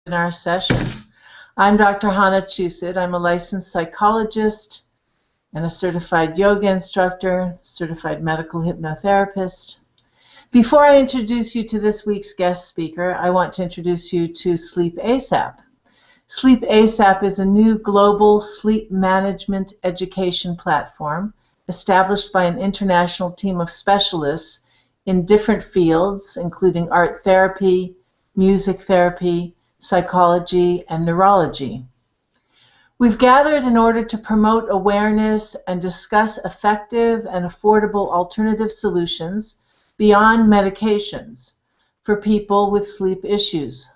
webinar session. I'm Dr. Hanna Chusid. I'm a licensed psychologist and a certified yoga instructor, certified medical hypnotherapist. Before I introduce you to this week's guest speaker, I want to introduce you to Sleep ASAP. Sleep ASAP is a new global sleep management education platform established by an international team of specialists in different fields, including art therapy, music therapy, psychology, and neurology. We've gathered in order to promote awareness and discuss effective and affordable alternative solutions beyond medications for people with sleep issues.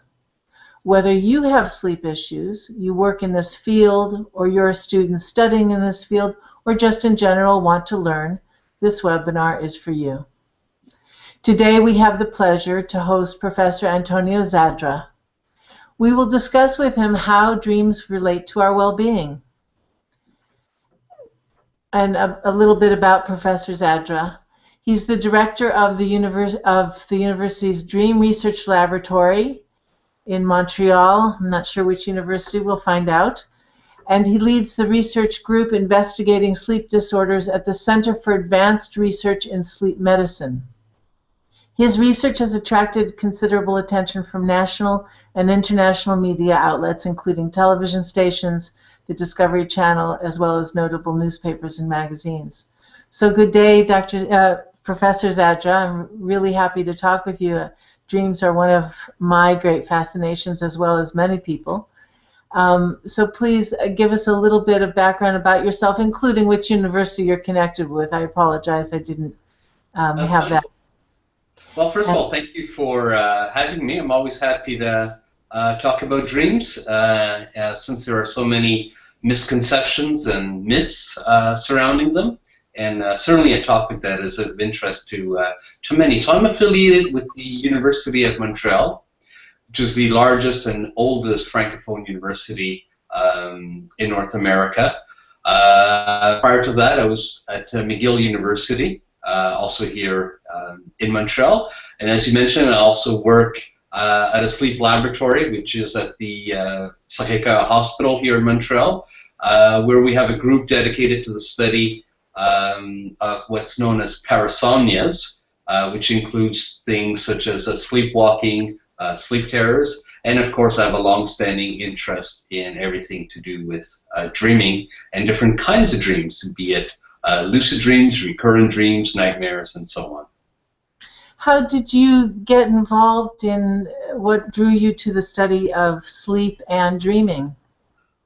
Whether you have sleep issues, you work in this field, or you're a student studying in this field, or just in general want to learn, this webinar is for you. Today we have the pleasure to host Professor Antonio Zadra. We will discuss with him how dreams relate to our well-being. And a little bit about Professor Zadra. He's the director of the university's Dream Research Laboratory in Montreal. I'm not sure which university, we'll find out. And he leads the research group investigating sleep disorders at the Center for Advanced Research in Sleep Medicine. His research has attracted considerable attention from national and international media outlets, including television stations, the Discovery Channel, as well as notable newspapers and magazines. So good day, Professor Zadra. I'm really happy to talk with you. Dreams are one of my great fascinations, as well as many people. So please give us a little bit of background about yourself, including which university you're connected with. I apologize, I didn't have that. Well, first of all, thank you for having me. I'm always happy to talk about dreams, since there are so many misconceptions and myths surrounding them, and certainly a topic that is of interest to many. So I'm affiliated with the University of Montreal, which is the largest and oldest Francophone university in North America. Prior to that, I was at McGill University, also here in Montreal. And as you mentioned, I also work at a sleep laboratory, which is at the Sacré-Cœur Hospital here in Montreal, where we have a group dedicated to the study of what's known as parasomnias, which includes things such as sleepwalking, sleep terrors, and of course I have a long-standing interest in everything to do with dreaming and different kinds of dreams, be it lucid dreams, recurrent dreams, nightmares, and so on. How did you get involved in what drew you to the study of sleep and dreaming?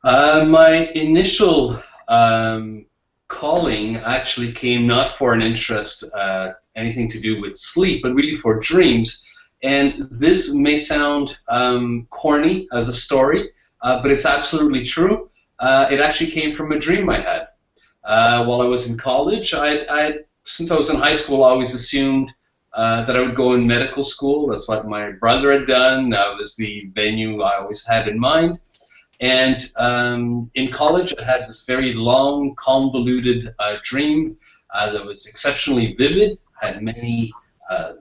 My initial calling actually came not for an interest, anything to do with sleep, but really for dreams. And this may sound corny as a story, but it's absolutely true. It actually came from a dream I had. While I was in college, since I was in high school, I always assumed that I would go in medical school. That's what my brother had done. That was the venue I always had in mind. And in college, I had this very long, convoluted dream that was exceptionally vivid, had many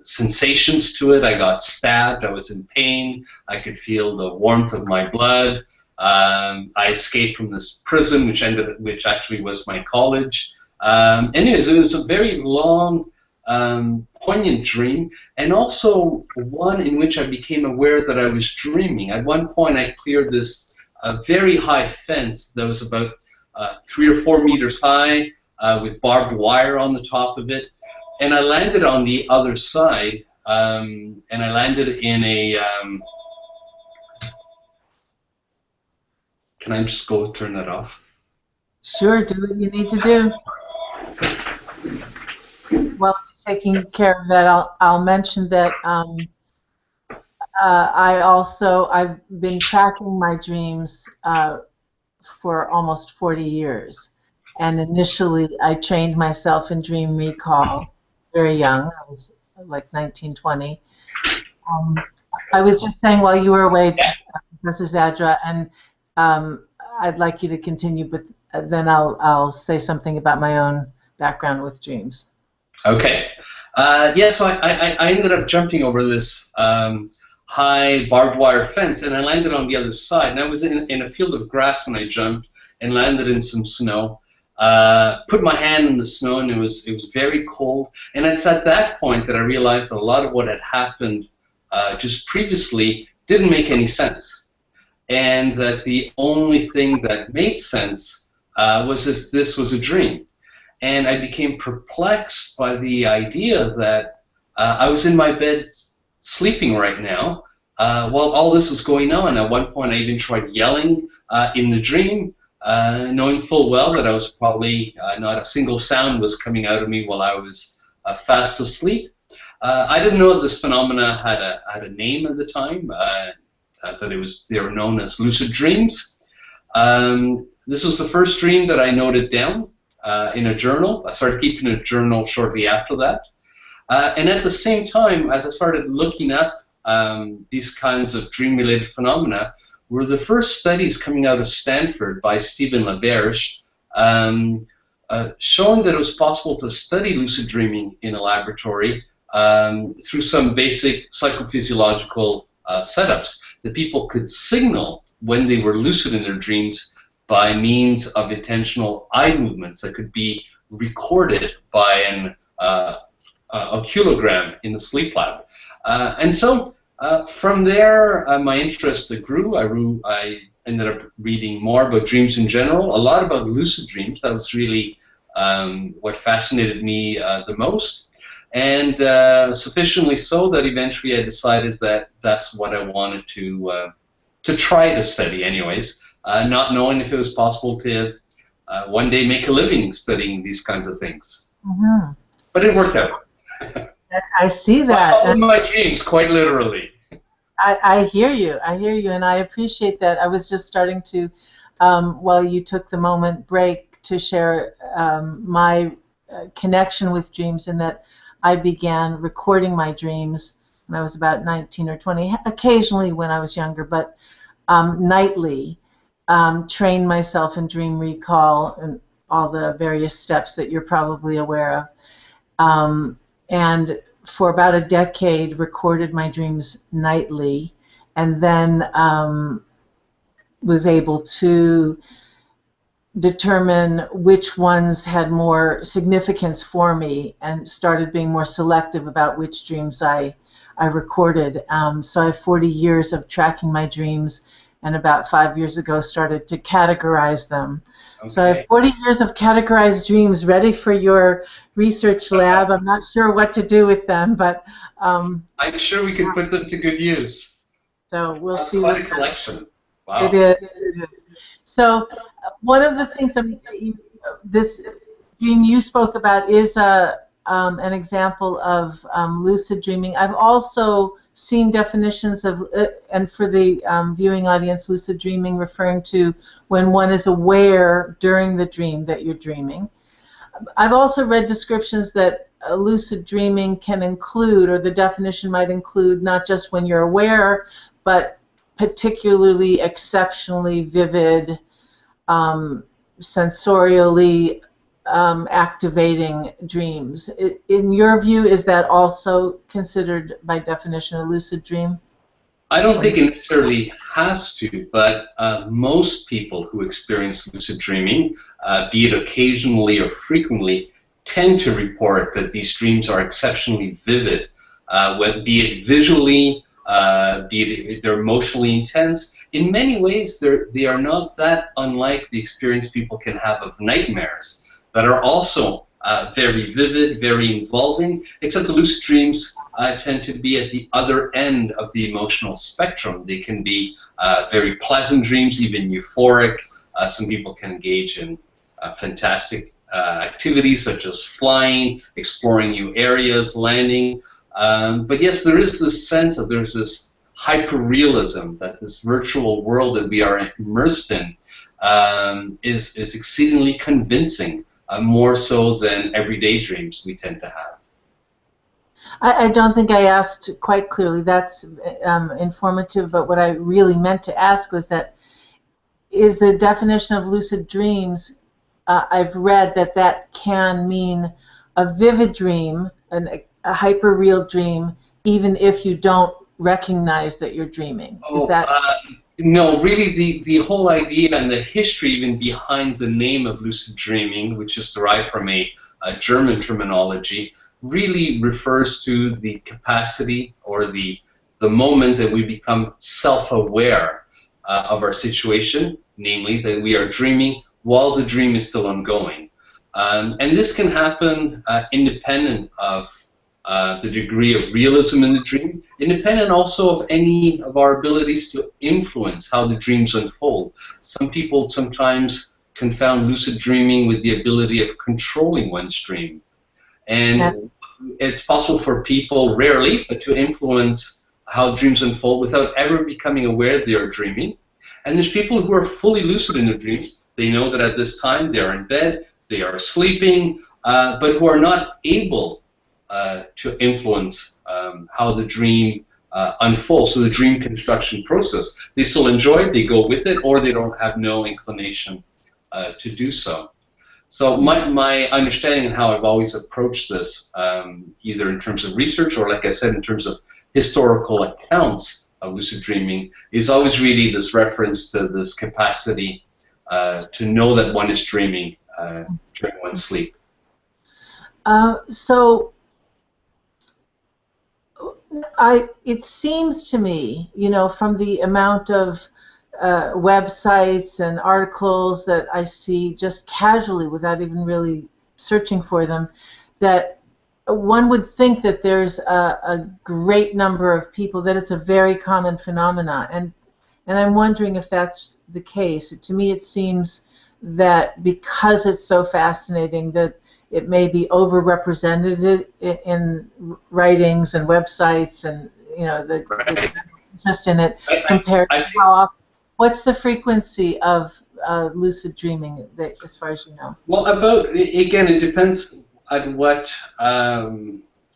sensations to it. I got stabbed, I was in pain, I could feel the warmth of my blood. I escaped from this prison, which actually was my college. Anyways, it was a very long, poignant dream, and also one in which I became aware that I was dreaming. At one point, I cleared this very high fence that was about 3 or 4 meters high, with barbed wire on the top of it, and I landed on the other side, and I landed in a... Can I just go turn that off? Sure, do what you need to do. While he's taking care of that, I'll mention that I've been tracking my dreams for almost 40 years. And initially, I trained myself in dream recall very young. I was like 19, 20. I was just saying while you were away, Professor Zadra, and I'd like you to continue, but then I'll say something about my own background with dreams. Okay. Yeah, so I ended up jumping over this high barbed wire fence, and I landed on the other side. And I was in a field of grass when I jumped and landed in some snow. Put my hand in the snow, and it was very cold. And it's at that point that I realized that a lot of what had happened just previously didn't make any sense, and that the only thing that made sense was if this was a dream. And I became perplexed by the idea that I was in my bed sleeping right now while all this was going on. At one point, I even tried yelling in the dream, knowing full well that I was probably not a single sound was coming out of me while I was fast asleep. I didn't know that this phenomena had a name at the time. That they were known as lucid dreams. This was the first dream that I noted down in a journal. I started keeping a journal shortly after that. And at the same time, as I started looking up these kinds of dream-related phenomena, were the first studies coming out of Stanford by Stephen LaBerge showing that it was possible to study lucid dreaming in a laboratory through some basic psychophysiological setups, that people could signal when they were lucid in their dreams by means of intentional eye movements that could be recorded by an oculogram in the sleep lab. And so from there, my interest grew. I ended up reading more about dreams in general, a lot about lucid dreams. That was really what fascinated me the most. And sufficiently so that eventually I decided that that's what I wanted to try to study anyways, not knowing if it was possible to one day make a living studying these kinds of things. Mm-hmm. But it worked out. I see that. I followed my dreams, quite literally. I hear you. I hear you, and I appreciate that. I was just starting to, while you took the moment break, to share my connection with dreams, and that I began recording my dreams when I was about 19 or 20, occasionally when I was younger, but nightly, trained myself in dream recall and all the various steps that you're probably aware of. And for about a decade, recorded my dreams nightly, and then was able to determine which ones had more significance for me, and started being more selective about which dreams I recorded. So I have 40 years of tracking my dreams, and about 5 years ago started to categorize them. Okay. So I have 40 years of categorized dreams ready for your research lab. I'm not sure what to do with them, but I'm sure we can put them to good use. So we'll That's see. Quite a collection. Wow. It is. It is. So one of the things this dream you spoke about is an example of lucid dreaming. I've also seen definitions of, and for the viewing audience, lucid dreaming referring to when one is aware during the dream that you're dreaming. I've also read descriptions that lucid dreaming can include, or the definition might include, not just when you're aware, but particularly exceptionally vivid, sensorially activating dreams. In your view, is that also considered by definition a lucid dream? I don't think it necessarily has to, but most people who experience lucid dreaming, be it occasionally or frequently, tend to report that these dreams are exceptionally vivid, be it visually, be it they're emotionally intense. In many ways, they are not that unlike the experience people can have of nightmares that are also very vivid, very involving, except the lucid dreams tend to be at the other end of the emotional spectrum. They can be very pleasant dreams, even euphoric. Some people can engage in fantastic activities such as flying, exploring new areas, landing. But yes, there is this sense of there's this hyperrealism that this virtual world that we are immersed in is exceedingly convincing, more so than everyday dreams we tend to have. I don't think I asked quite clearly. That's informative, but what I really meant to ask was that is the definition of lucid dreams, I've read that can mean a vivid dream, a hyper-real dream, even if you don't recognize that you're dreaming? Oh, Is that no, really the whole idea and the history even behind the name of lucid dreaming, which is derived from a German terminology, really refers to the capacity or the moment that we become self-aware of our situation, namely that we are dreaming while the dream is still ongoing. And this can happen independent of the degree of realism in the dream, independent also of any of our abilities to influence how the dreams unfold. Some people sometimes confound lucid dreaming with the ability of controlling one's dream. And it's possible for people, rarely, but to influence how dreams unfold without ever becoming aware they are dreaming. And there's people who are fully lucid in their dreams. They know that at this time they are in bed, they are sleeping, but who are not able to influence how the dream unfolds, so the dream construction process. They still enjoy it, they go with it, or they don't have no inclination to do so. So my understanding and how I've always approached this, either in terms of research or, like I said, in terms of historical accounts of lucid dreaming, is always really this reference to this capacity to know that one is dreaming during one's sleep. So it seems to me, you know, from the amount of websites and articles that I see just casually without even really searching for them, that one would think that there's a great number of people, that it's a very common phenomenon, and I'm wondering if that's the case. To me it seems that because it's so fascinating that it may be overrepresented in writings and websites, and you know the interest in it compared to how often. What's the frequency of lucid dreaming, as far as you know? Well, again, it depends on what.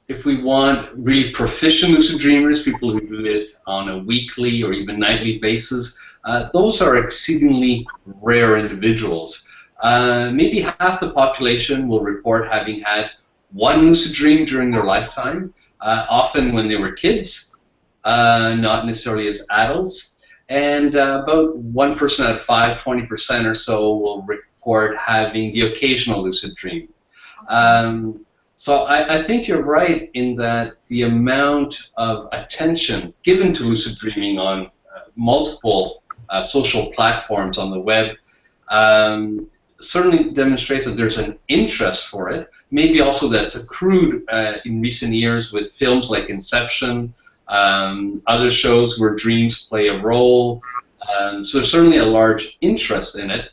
If we want really proficient lucid dreamers, people who do it on a weekly or even nightly basis, those are exceedingly rare individuals. Maybe half the population will report having had one lucid dream during their lifetime, often when they were kids, not necessarily as adults. And about 1% out of 5, 20% or so, will report having the occasional lucid dream. So I think you're right in that the amount of attention given to lucid dreaming on multiple social platforms on the web certainly demonstrates that there's an interest for it. Maybe also that's accrued in recent years with films like Inception, other shows where dreams play a role. So there's certainly a large interest in it.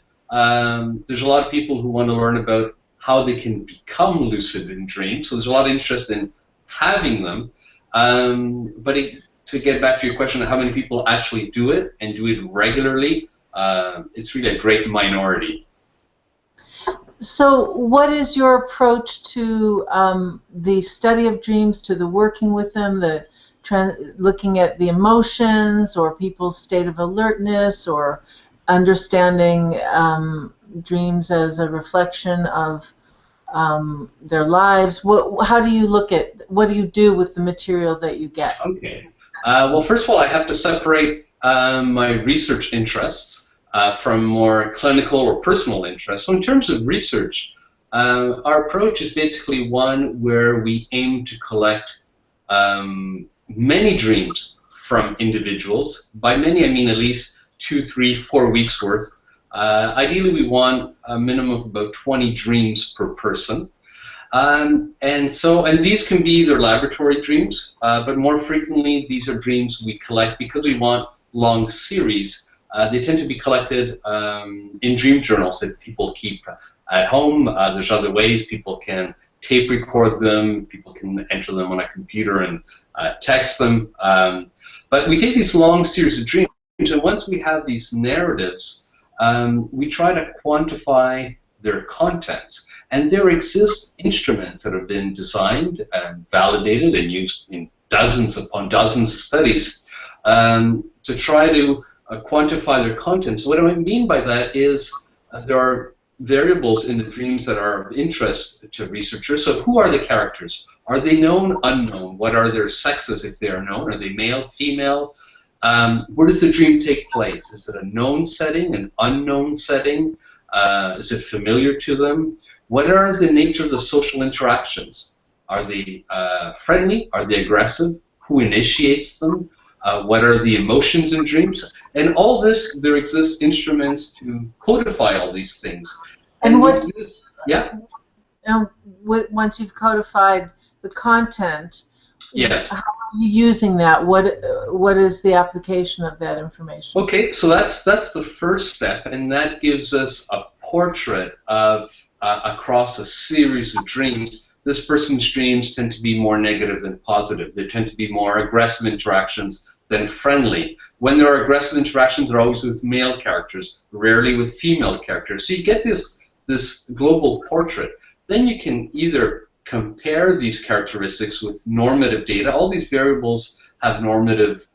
There's a lot of people who want to learn about how they can become lucid in dreams. So there's a lot of interest in having them. But to get back to your question of how many people actually do it and do it regularly, it's really a great minority. So what is your approach to the study of dreams, to the working with them, looking at the emotions or people's state of alertness, or understanding dreams as a reflection of their lives? How do you look at, what do you do with the material that you get? Okay. Well, first of all, I have to separate my research interests from more clinical or personal interests. So in terms of research, our approach is basically one where we aim to collect many dreams from individuals. By many, I mean at least 2, 3, 4 weeks worth. Ideally, we want a minimum of about 20 dreams per person. And these can be either laboratory dreams, but more frequently these are dreams we collect because we want long series. They tend to be collected in dream journals that people keep at home. There's other ways. People can tape record them. People can enter them on a computer and text them. But we take these long series of dreams, and once we have these narratives, we try to quantify their contents. And there exist instruments that have been designed and validated and used in dozens upon dozens of studies to try to quantify their contents. What I mean by that is there are variables in the dreams that are of interest to researchers. So who are the characters? Are they known, unknown? What are their sexes if they are known? Are they male, female? Where does the dream take place? Is it a known setting, an unknown setting? Is it familiar to them? What are the nature of the social interactions? Are they friendly? Are they aggressive? Who initiates them? What are the emotions in dreams? And all this, there exist instruments to codify all these things. And what? Yeah. Once you've codified the content, yes. How are you using that? What is the application of that information? Okay, so that's the first step, and that gives us a portrait of across a series of dreams. This person's dreams tend to be more negative than positive. They tend to be more aggressive interactions than friendly. When there are aggressive interactions, they're always with male characters, rarely with female characters. So you get this global portrait. Then you can either compare these characteristics with normative data. All these variables have normative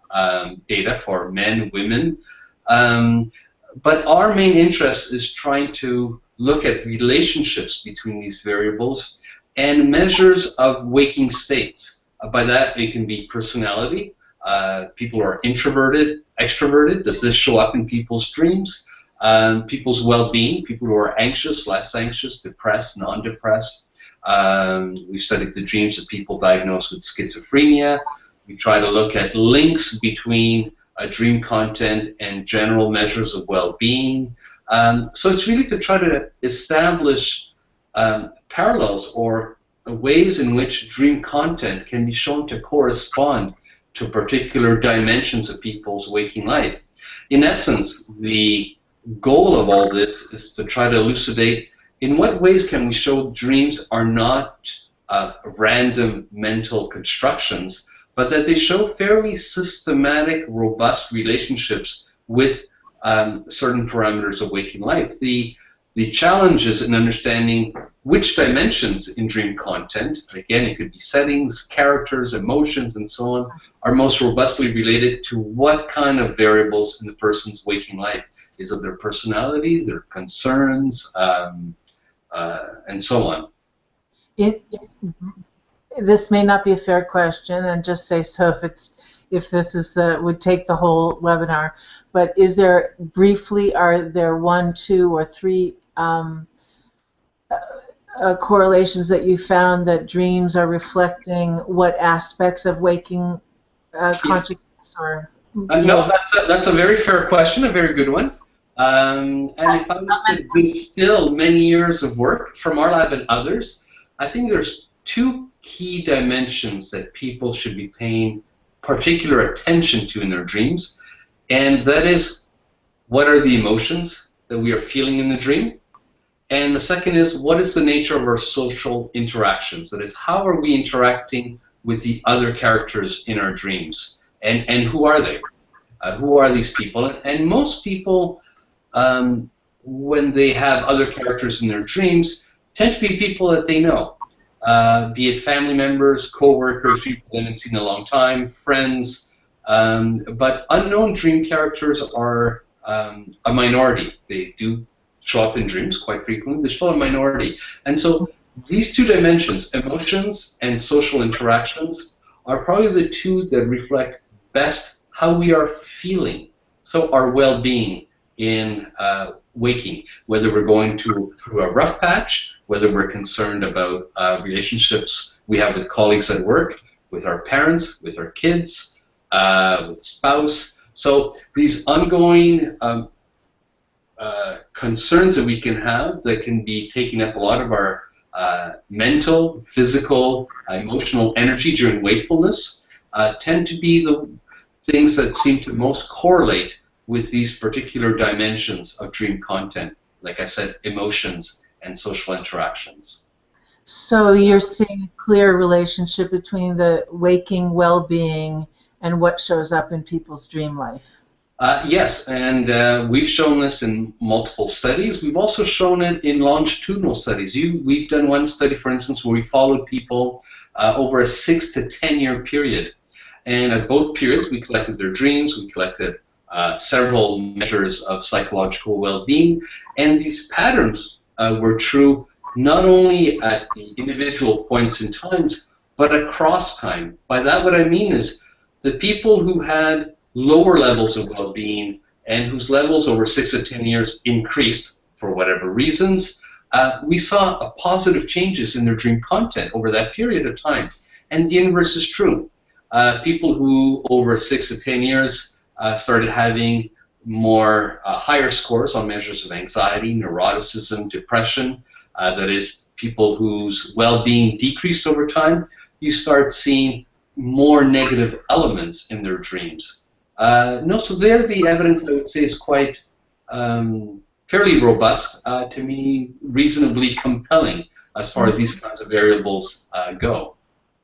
data for men, women. But our main interest is trying to look at relationships between these variables and measures of waking states. By that, it can be personality. People who are introverted, extroverted. Does this show up in people's dreams? People's well-being, people who are anxious, less anxious, depressed, non-depressed. We studied the dreams of people diagnosed with schizophrenia. We try to look at links between dream content and general measures of well-being. So it's really to try to establish parallels or ways in which dream content can be shown to correspond to particular dimensions of people's waking life. In essence, the goal of all this is to try to elucidate in what ways can we show dreams are not random mental constructions, but that they show fairly systematic, robust relationships with certain parameters of waking life. The challenge is in understanding which dimensions in dream content, again, it could be settings, characters, emotions, and so on, are most robustly related to what kind of variables in the person's waking life. Is it their personality, their concerns, and so on? This may not be a fair question, and just say so if this is would take the whole webinar. But is there briefly? Are there 1, 2, or 3 correlations that you found that dreams are reflecting what aspects of waking consciousness? Or no, that's a very fair question, a very good one. And if I was to distill many years of work from our lab and others, I think there's 2 key dimensions that people should be paying particular attention to in their dreams, and that is, what are the emotions that we are feeling in the dream? And the second is, what is the nature of our social interactions? That is, how are we interacting with the other characters in our dreams? And who are they? Who are these people? And most people, when they have other characters in their dreams, tend to be people that they know. Be it family members, co-workers, people they haven't seen in a long time, friends. But unknown dream characters are a minority. They do show up in dreams quite frequently. They're still a minority. And so these 2 dimensions, emotions and social interactions, are probably the 2 that reflect best how we are feeling. So our well-being in waking, whether we're going through a rough patch, whether we're concerned about relationships we have with colleagues at work, with our parents, with our kids, with a spouse. So these ongoing concerns that we can have that can be taking up a lot of our mental, physical, emotional energy during wakefulness tend to be the things that seem to most correlate with these particular dimensions of dream content. Like I said, emotions and social interactions. So you're seeing a clear relationship between the waking well-being and what shows up in people's dream life. Yes, and we've shown this in multiple studies. We've also shown it in longitudinal studies. We've done one study, for instance, where we followed people over a 6 to 10 year period. And at both periods, we collected their dreams, we collected several measures of psychological well-being, and these patterns were true not only at the individual points in times, but across time. By that, what I mean is the people who had lower levels of well-being and whose levels over 6 to 10 years increased for whatever reasons, we saw a positive changes in their dream content over that period of time. And the inverse is true. People who over 6 to 10 years started having more higher scores on measures of anxiety, neuroticism, depression, that is, people whose well-being decreased over time, you start seeing more negative elements in their dreams. No, so there the evidence, I would say, is quite fairly robust, to me, reasonably compelling as far as these kinds of variables go.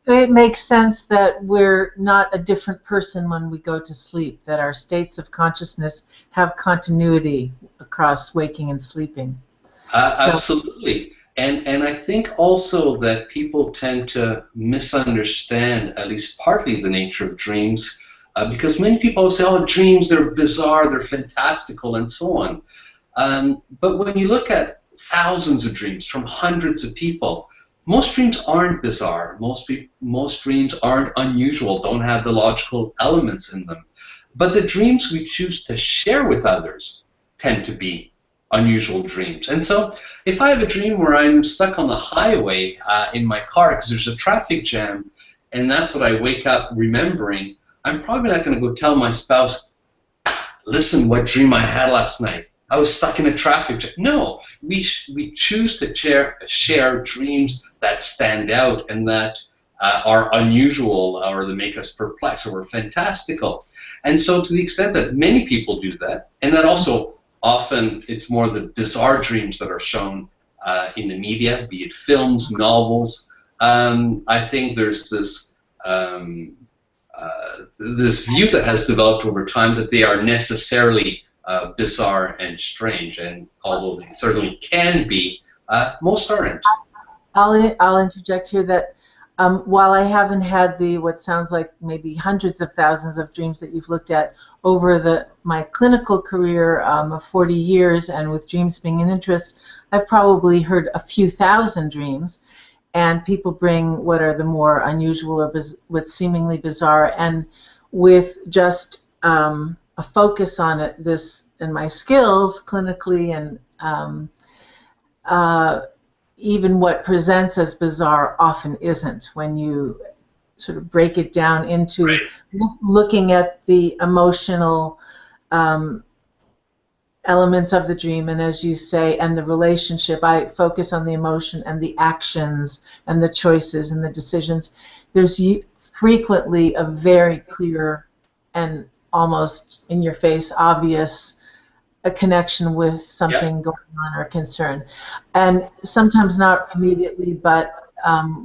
It makes sense that we're not a different person when we go to sleep, that our states of consciousness have continuity across waking and sleeping. Absolutely. And I think also that people tend to misunderstand, at least partly, the nature of dreams, because many people say, oh, dreams, they're bizarre, they're fantastical, and so on. But when you look at thousands of dreams from hundreds of people, most dreams aren't bizarre. Most dreams aren't unusual, don't have the logical elements in them. But the dreams we choose to share with others tend to be unusual dreams. And so if I have a dream where I'm stuck on the highway in my car because there's a traffic jam, and that's what I wake up remembering, I'm probably not going to go tell my spouse, listen, what dream I had last night. I was stuck in a traffic jam. No, we choose to share dreams that stand out and that are unusual or that make us perplexed or fantastical. And so to the extent that many people do that, and that also often it's more the bizarre dreams that are shown in the media, be it films, novels, I think there's this this view that has developed over time that they are necessarily bizarre and strange, and although they certainly can be, most aren't. I'll interject here that while I haven't had what sounds like maybe hundreds of thousands of dreams that you've looked at over my clinical career of 40 years, and with dreams being an interest, I've probably heard a few thousand dreams, and people bring what are the more unusual or with seemingly bizarre, and with just a focus on it, and my skills clinically, and even what presents as bizarre often isn't when you sort of break it down into looking at the emotional elements of the dream, and as you say, and the relationship. I focus on the emotion and the actions and the choices and the decisions. There's frequently a very clear and almost in your face obvious a connection with something going on or concern, and sometimes not immediately, but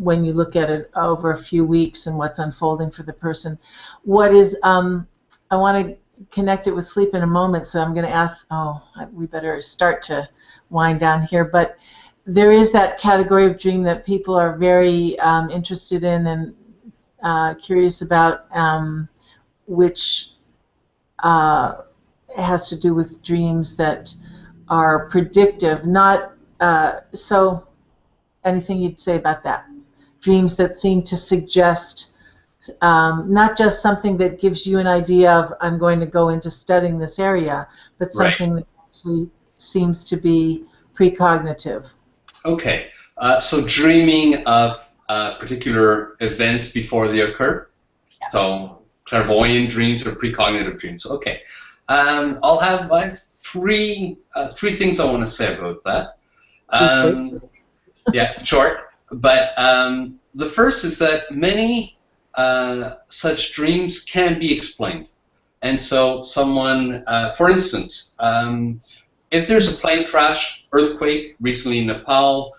when you look at it over a few weeks and what's unfolding for the person. What is I want to connect it with sleep in a moment, so I'm going to ask, we better start to wind down here, but there is that category of dream that people are very interested in and curious about, which has to do with dreams that are predictive. Not so anything you'd say about that? Dreams that seem to suggest not just something that gives you an idea of I'm going to go into studying this area, but something that actually seems to be precognitive. Okay, so dreaming of particular events before they occur. Yeah. So clairvoyant dreams or precognitive dreams. Okay, I have three things I want to say about that. Yeah, short. But the first is that many such dreams can be explained. And so someone, for instance, if there's a plane crash, earthquake, recently in Nepal,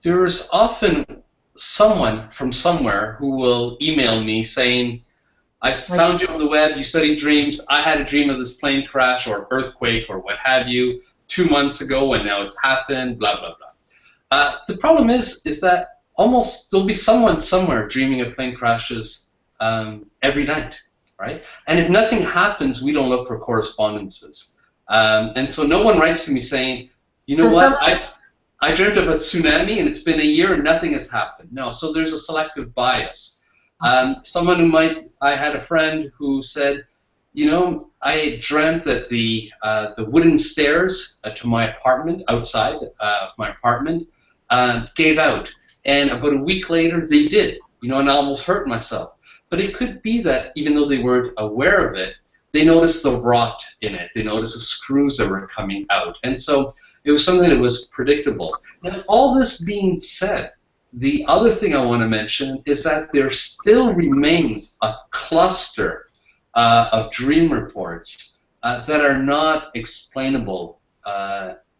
there's often someone from somewhere who will email me saying, I found you on the web, you study dreams, I had a dream of this plane crash or earthquake or what have you 2 months ago and now it's happened, blah, blah, blah. The problem is that almost there'll be someone somewhere dreaming of plane crashes every night, right? And if nothing happens, we don't look for correspondences. And so no one writes to me saying, You know So what? I dreamt of a tsunami, and it's been a year and nothing has happened. No, so there's a selective bias. Someone who I had a friend who said, you know, I dreamt that the wooden stairs to my apartment, outside of my apartment, gave out. And about a week later, they did. You know, and I almost hurt myself. But it could be that even though they weren't aware of it, they noticed the rot in it. They noticed the screws that were coming out. And so it was something that was predictable. Now, all this being said, the other thing I want to mention is that there still remains a cluster of dream reports that are not explainable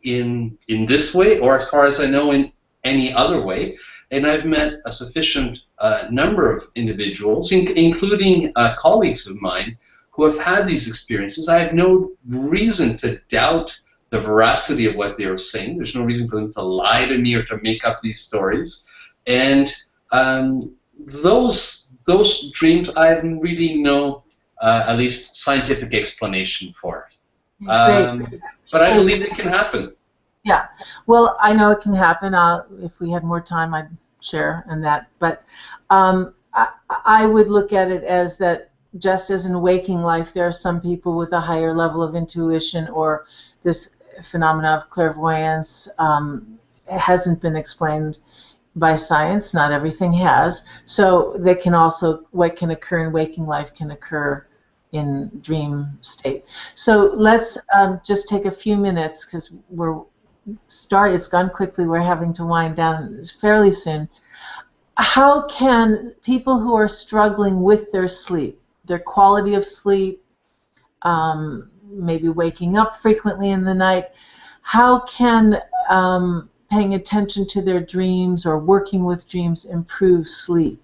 in this way, or as far as I know, in any other way. And I've met a sufficient number of individuals, including colleagues of mine, who have had these experiences. I have no reason to doubt the veracity of what they are saying. There's no reason for them to lie to me or to make up these stories. And those dreams, I have really no, at least scientific explanation for. But I believe it can happen. Yeah, well, I know it can happen. If we had more time, I'd share on that. But I would look at it as that just as in waking life, there are some people with a higher level of intuition, or this phenomena of clairvoyance hasn't been explained by science. Not everything has. So they can also, what can occur in waking life can occur in dream state. So let's just take a few minutes, because it's gone quickly. We're having to wind down fairly soon. How can people who are struggling with their sleep, their quality of sleep, maybe waking up frequently in the night, how can paying attention to their dreams or working with dreams improve sleep?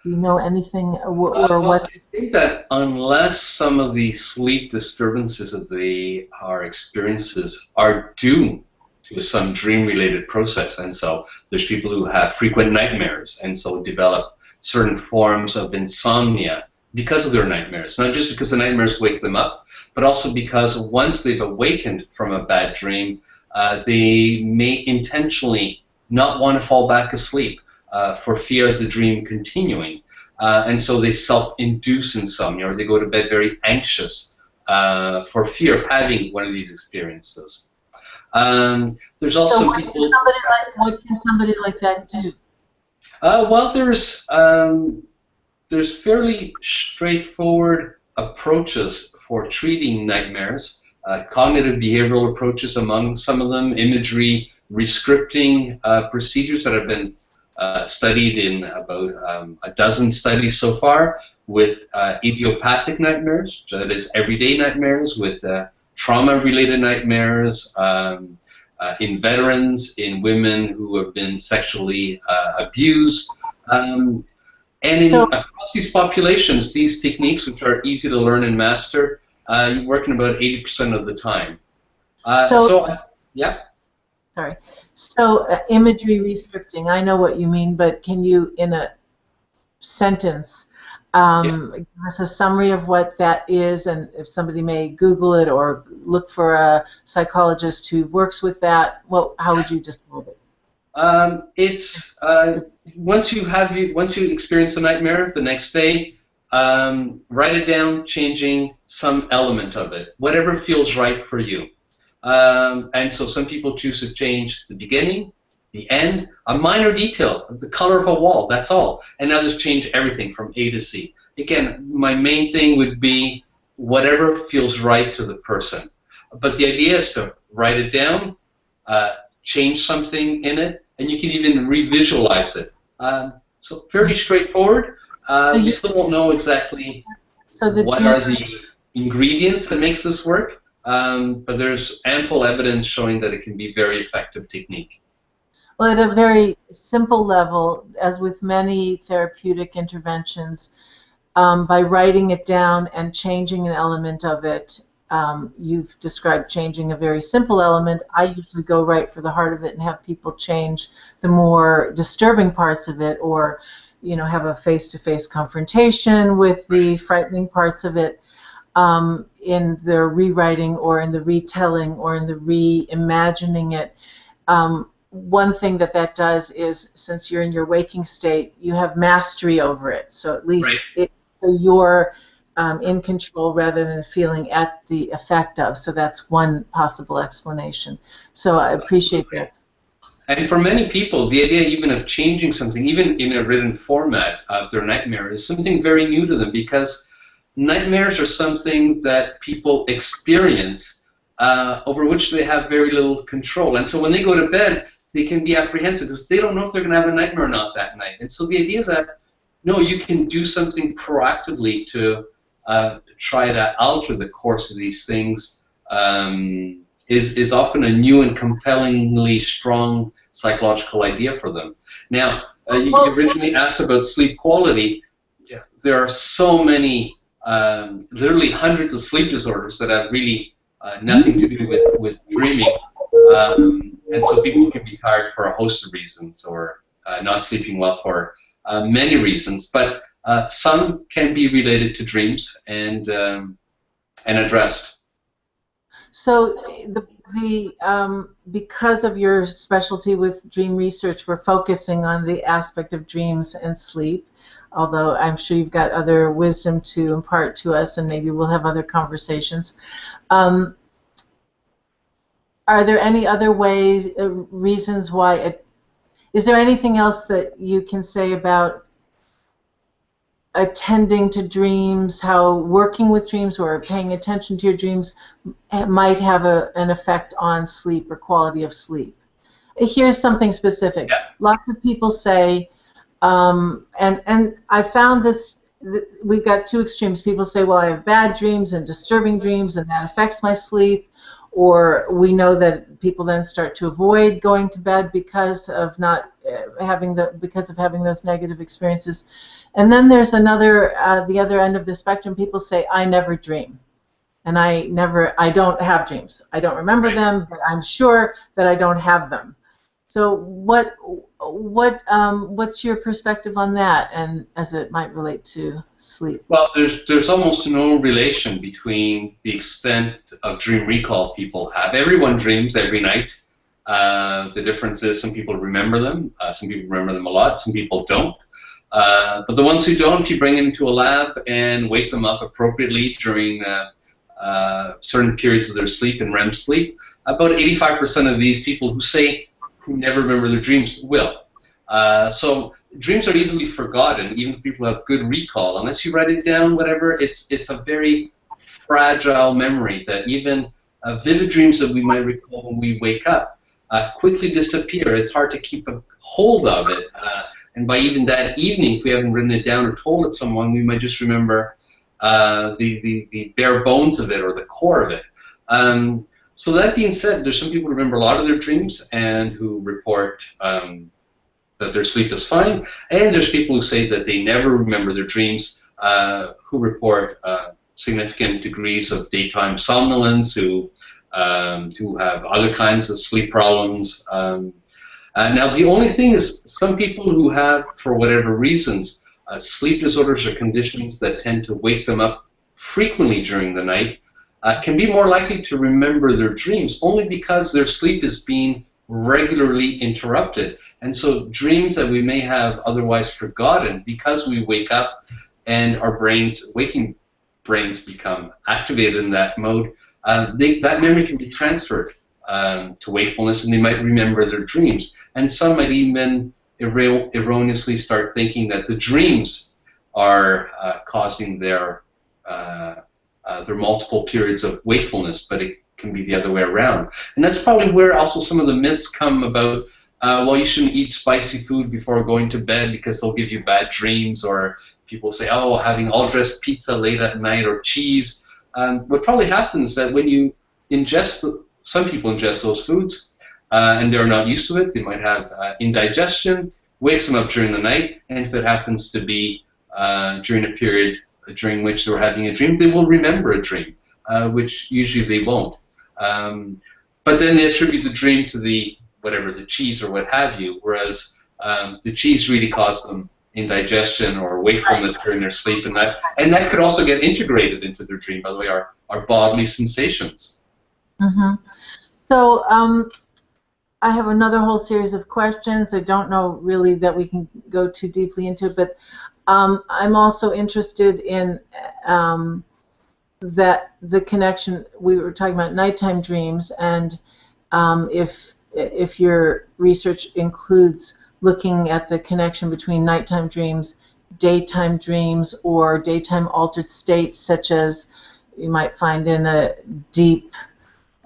Do you know anything or what? I think that unless some of the sleep disturbances that they are experiences are due to some dream-related process, and so there's people who have frequent nightmares and so develop certain forms of insomnia because of their nightmares. Not just because the nightmares wake them up, but also because once they've awakened from a bad dream, they may intentionally not want to fall back asleep for fear of the dream continuing. And so they self-induce insomnia, or they go to bed very anxious for fear of having one of these experiences. There's also so people... what can somebody like that do? Well, there's fairly straightforward approaches for treating nightmares. Cognitive behavioral approaches among some of them, imagery, rescripting procedures that have been studied in about a dozen studies so far, with idiopathic nightmares, that is everyday nightmares, with trauma-related nightmares, in veterans, in women who have been sexually abused, and across these populations, these techniques, which are easy to learn and master, work in about 80% of the time. Yeah. Sorry. So imagery rescripting, I know what you mean, but can you, in a sentence, give us a summary of what that is, and if somebody may Google it or look for a psychologist who works with that, how would you describe it? It's once you experience the nightmare, the next day, write it down, changing some element of it, whatever feels right for you. And so some people choose to change the beginning, the end, a minor detail, the color of a wall, that's all. And others change everything from A to Z. Again, my main thing would be whatever feels right to the person. But the idea is to write it down, change something in it, and you can even revisualize it. So fairly straightforward. We still won't know exactly what are the ingredients that makes this work, but there's ample evidence showing that it can be a very effective technique. Well, at a very simple level, as with many therapeutic interventions, by writing it down and changing an element of it, you've described changing a very simple element. I usually go right for the heart of it and have people change the more disturbing parts of it, or have a face-to-face confrontation with the frightening parts of it. in the rewriting or in the retelling or in the reimagining it. One thing that does is, since you're in your waking state, you have mastery over it. So at least you're in control rather than feeling at the effect of. So that's one possible explanation. So I appreciate that. And for many people, the idea even of changing something, even in a written format of their nightmare, is something very new to them, because nightmares are something that people experience over which they have very little control. And so when they go to bed, they can be apprehensive because they don't know if they're going to have a nightmare or not that night. And so the idea that, no, you can do something proactively to try to alter the course of these things is often a new and compellingly strong psychological idea for them. Now, you originally asked about sleep quality. Yeah, there are so many, literally hundreds of sleep disorders that have really nothing to do with dreaming. And so people can be tired for a host of reasons, or not sleeping well for many reasons. But some can be related to dreams and addressed. So because of your specialty with dream research, we're focusing on the aspect of dreams and sleep, although I'm sure you've got other wisdom to impart to us, and maybe we'll have other conversations. Are there any other ways, reasons why is there anything else that you can say about attending to dreams, how working with dreams or paying attention to your dreams might have an effect on sleep or quality of sleep? Here's something specific. Yeah. Lots of people say, and I found this, we've got two extremes. People say, well, I have bad dreams and disturbing dreams, and that affects my sleep. Or we know that people then start to avoid going to bed because of not having those negative experiences. And then there's another, the other end of the spectrum. People say, I never dream, and I don't have dreams. I don't remember them, but I'm sure that I don't have them. So what's your perspective on that, and as it might relate to sleep? Well, there's almost no relation between the extent of dream recall people have. Everyone dreams every night. The difference is some people remember them. Some people remember them a lot. Some people don't. But the ones who don't, if you bring them into a lab and wake them up appropriately during certain periods of their sleep and REM sleep, about 85% of these people who never remember their dreams will. So dreams are easily forgotten, even if people have good recall. Unless you write it down, whatever, it's a very fragile memory that even vivid dreams that we might recall when we wake up quickly disappear. It's hard to keep a hold of it. And by even that evening, if we haven't written it down or told it to someone, we might just remember the bare bones of it or the core of it. So that being said, there's some people who remember a lot of their dreams and who report that their sleep is fine, and there's people who say that they never remember their dreams, who report significant degrees of daytime somnolence, who have other kinds of sleep problems. Now, the only thing is, some people who have, for whatever reasons, sleep disorders or conditions that tend to wake them up frequently during the night, can be more likely to remember their dreams, only because their sleep is being regularly interrupted. And so dreams that we may have otherwise forgotten, because we wake up and our waking brains become activated in that mode, that memory can be transferred to wakefulness, and they might remember their dreams. And some might even erroneously start thinking that the dreams are causing their multiple periods of wakefulness, but it can be the other way around. And that's probably where also some of the myths come about, well, you shouldn't eat spicy food before going to bed because they'll give you bad dreams, or people say, oh, having all-dressed pizza late at night or cheese. What probably happens is that when you some people ingest those foods and they're not used to it, they might have indigestion, wakes them up during the night, and if it happens to be during a period during which they were having a dream, they will remember a dream, which usually they won't. But then they attribute the dream to the cheese or what have you, whereas the cheese really caused them indigestion or wakefulness during their sleep, and that could also get integrated into their dream. By the way, our bodily sensations. Mm-hmm. So I have another whole series of questions. I don't know really that we can go too deeply into it, but I'm also interested in that the connection. We were talking about nighttime dreams, and if your research includes looking at the connection between nighttime dreams, daytime dreams, or daytime altered states, such as you might find in a deep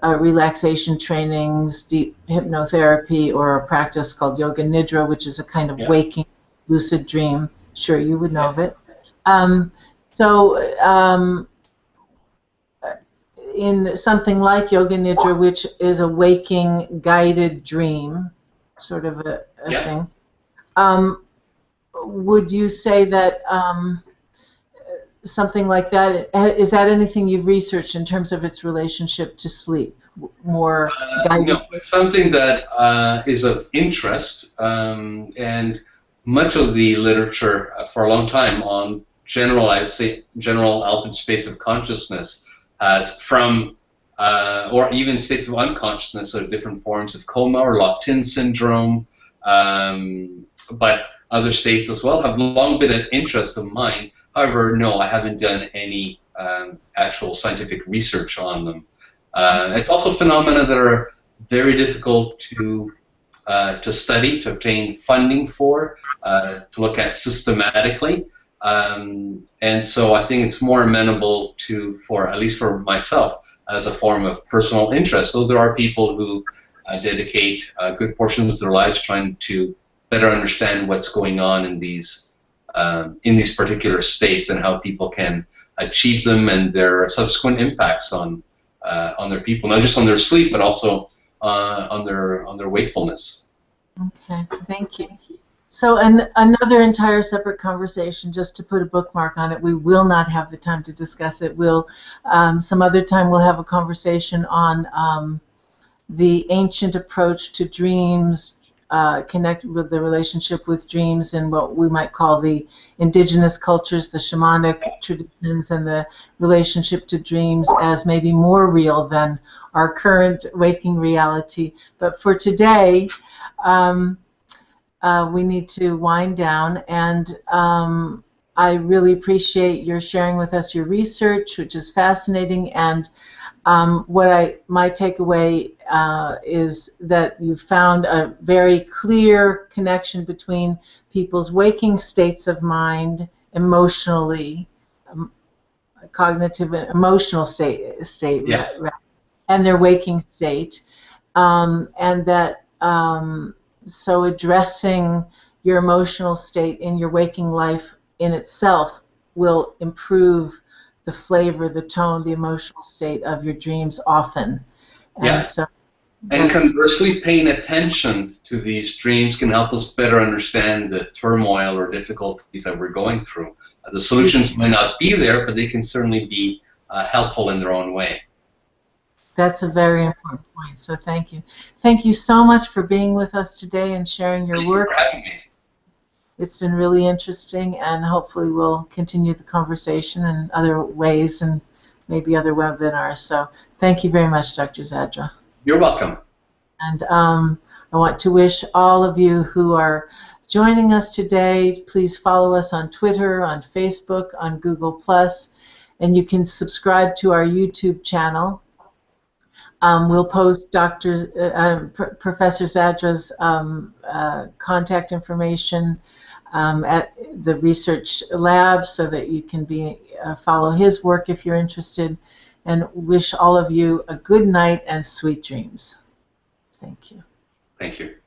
relaxation trainings, deep hypnotherapy, or a practice called yoga nidra, which is a kind of waking lucid dream. Sure, you would know of it. In something like yoga nidra, which is a waking guided dream, sort of a thing, would you say that something like that, is that anything you've researched in terms of its relationship to sleep? More guided? No, it's something that is of interest, and much of the literature for a long time on general altered states of consciousness has or even states of unconsciousness, or different forms of coma or locked-in syndrome, but other states as well have long been an interest of mine. However, no, I haven't done any actual scientific research on them. It's also phenomena that are very difficult to study, to obtain funding for, to look at systematically. And so I think it's more amenable to, at least for myself, as a form of personal interest. So there are people who dedicate good portions of their lives trying to better understand what's going on in these particular states and how people can achieve them and their subsequent impacts on their people, not just on their sleep, but also on their wakefulness. Okay, thank you. So another entire separate conversation, just to put a bookmark on it. We will not have the time to discuss it. We'll some other time we'll have a conversation on the ancient approach to dreams, connect with the relationship with dreams and what we might call the indigenous cultures, the shamanic traditions, and the relationship to dreams as maybe more real than our current waking reality. But for today, we need to wind down, and I really appreciate your sharing with us your research, which is fascinating, and my takeaway is that you found a very clear connection between people's waking states of mind, emotionally, cognitive and emotional state and their waking state, and that so addressing your emotional state in your waking life in itself will improve the flavor, the tone, the emotional state of your dreams often. And conversely, paying attention to these dreams can help us better understand the turmoil or difficulties that we're going through. The solutions may not be there, but they can certainly be helpful in their own way. That's a very important point, so thank you. Thank you so much for being with us today and sharing your work. Thank you for having me. It's been really interesting, and hopefully we'll continue the conversation in other ways and maybe other webinars. So thank you very much, Dr. Zadra. You're welcome. And I want to wish all of you who are joining us today, please follow us on Twitter, on Facebook, on Google+, and you can subscribe to our YouTube channel. We'll post Professor Zadra's contact information at the research lab so that you can follow his work if you're interested, and wish all of you a good night and sweet dreams. Thank you. Thank you.